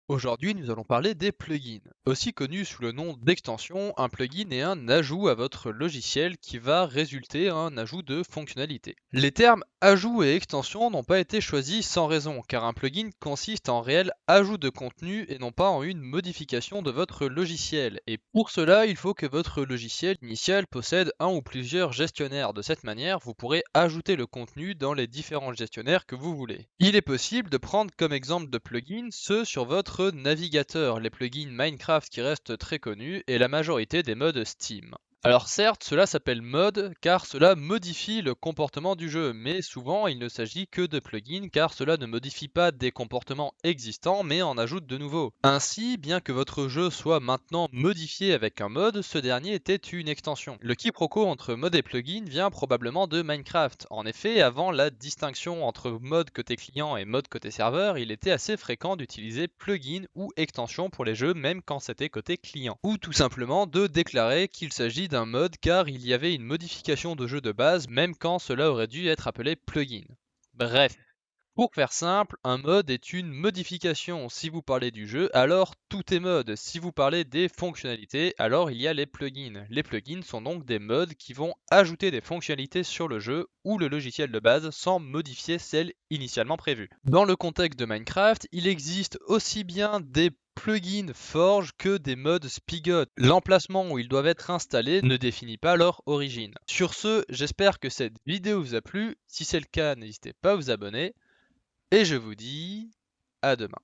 Aujourd'hui, nous allons parler des plugins. Aussi connus sous le nom d'extension, un plugin est un ajout à votre logiciel qui va résulter un ajout de fonctionnalité. Les termes ajout et extension n'ont pas été choisis sans raison, car un plugin consiste en réel ajout de contenu et non pas en une modification de votre logiciel. Et pour cela, il faut que votre logiciel initial possède un ou plusieurs gestionnaires. De cette manière, vous pourrez ajouter le contenu dans les différents gestionnaires que vous voulez. Il est possible de prendre comme exemple de plugins ceux sur votre navigateur, les plugins Minecraft qui restent très connus et la majorité des mods Steam. Alors certes, cela s'appelle mod car cela modifie le comportement du jeu, mais souvent il ne s'agit que de plugins car cela ne modifie pas des comportements existants mais en ajoute de nouveaux. Ainsi, bien que votre jeu soit maintenant modifié avec un mod, ce dernier était une extension. Le quiproquo entre mod et plugin vient probablement de Minecraft. En effet, avant la distinction entre mode côté client et mode côté serveur, il était assez fréquent d'utiliser plugin ou extension pour les jeux même quand c'était côté client. Ou tout simplement de déclarer qu'il s'agit d'un mode car il y avait une modification de jeu de base même quand cela aurait dû être appelé plugin. Bref. Pour faire simple, un mode est une modification. Si vous parlez du jeu, alors tout est mode. Si vous parlez des fonctionnalités, alors il y a les plugins. Les plugins sont donc des mods qui vont ajouter des fonctionnalités sur le jeu ou le logiciel de base sans modifier celles initialement prévues. Dans le contexte de Minecraft, il existe aussi bien des plugins Forge que des mods Spigot. L'emplacement où ils doivent être installés ne définit pas leur origine. Sur ce, j'espère que cette vidéo vous a plu. Si c'est le cas, n'hésitez pas à vous abonner. Et je vous dis à demain.